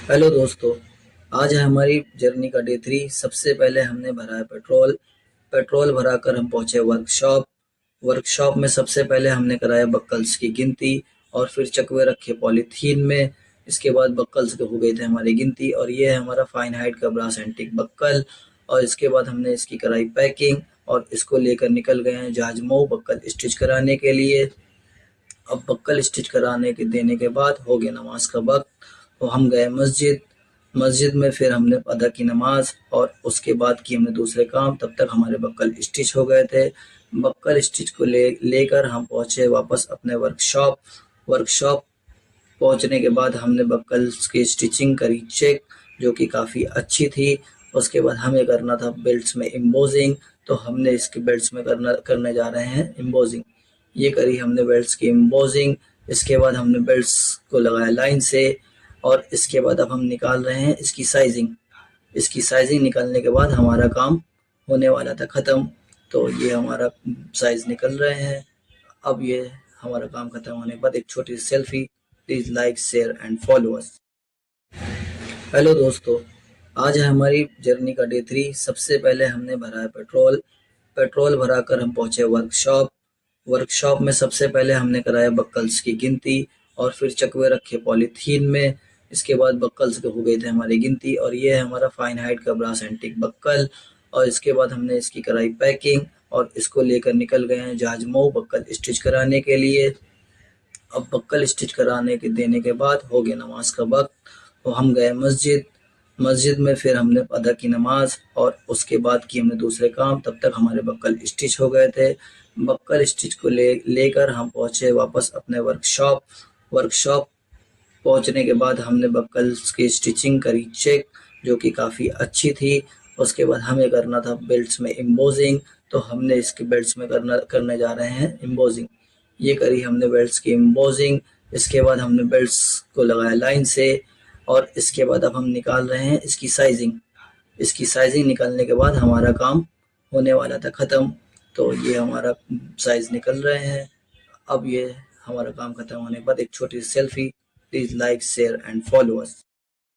Hello दोस्तों। आज है हमारी जर्नी का डे 3। सबसे पहले हमने भरा है पेट्रोल। पेट्रोल भरा कर हम पहुंचे वर्कशॉप। वर्कशॉप में सबसे पहले हमने कराया बक्कल्स की गिनती और फिर चकवे रखे पॉलीथीन में। इसके बाद बक्कल्स के हो गई थे हमारी गिनती और ये है हमारा फाइन हाइट का ब्रास एंटीक बक्कल। और इसके बाद हमने इसकी कराई पैकिंग और इसको लेकर निकल गए हैं जहाजमऊ बक्कल स्टिच कराने के लिए। अब बक्कल स्टिच कराने के देने के बाद हो गया नमाज का वक्त, तो हम गए मस्जिद। मस्जिद में फिर हमने अदा की नमाज और उसके बाद किए हमने दूसरे काम। तब तक हमारे बक्कल स्टिच हो गए थे। बक्कल स्टिच को लेकर हम पहुंचे वापस अपने वर्कशॉप। वर्कशॉप पहुंचने के बाद हमने बक्कल्स की स्टिचिंग करी चेक, जो कि काफ़ी अच्छी थी। उसके बाद हमें करना था बेल्ट्स में एम्बोजिंग, तो हमने इसके बेल्ट्स में करने जा रहे हैं एम्बोजिंग। ये करी हमने बेल्ट्स की एम्बोजिंग। इसके बाद हमने बेल्ट्स को लगाया लाइन से और इसके बाद अब हम निकाल रहे हैं इसकी साइजिंग। इसकी साइजिंग निकालने के बाद हमारा काम होने वाला था ख़त्म। तो ये हमारा साइज निकल रहे हैं। अब ये हमारा काम खत्म होने के बाद एक छोटी सी selfie. Please like share and follow us. Hello दोस्तों। आज है हमारी जर्नी का डे 3। सबसे पहले हमने भरा है पेट्रोल। पेट्रोल भरा कर हम पहुंचे वर्कशॉप। वर्कशॉप में सबसे पहले हमने कराया बक्कल्स की गिनती और फिर चकवे रखे पॉलीथीन में। इसके बाद बक्कल्स के हो गई थे हमारी गिनती और ये है हमारा फाइन हाइट का ब्रास एंटीक बक्कल। और इसके बाद हमने इसकी कराई पैकिंग और इसको लेकर निकल गए हैं जहाजमऊ बक्कल स्टिच कराने के लिए। अब बक्कल स्टिच कराने के देने के बाद हो गया नमाज का वक्त, तो हम गए मस्जिद। मस्जिद में फिर हमने अदा की नमाज और उसके बाद किए हमने दूसरे काम। तब तक हमारे बक्कल स्टिच हो गए थे। बक्कल स्टिच को लेकर हम पहुंचे वापस अपने वर्कशॉप। वर्कशॉप पहुंचने के बाद हमने बक्कल्स की स्टिचिंग करी चेक, जो कि काफ़ी अच्छी थी। उसके बाद हमें करना था बेल्ट्स में एम्बोजिंग, तो हमने इसके बेल्ट्स में करने जा रहे हैं एम्बोजिंग। ये करी हमने बेल्ट्स की एम्बोजिंग। इसके बाद हमने बेल्ट्स को लगाया लाइन से और इसके बाद अब हम निकाल रहे हैं इसकी साइजिंग। इसकी साइजिंग निकालने के बाद हमारा काम होने वाला था ख़त्म। तो ये हमारा साइज निकल रहे हैं। अब ये हमारा काम खत्म होने के बाद एक छोटी सी selfie. Please like share and follow us.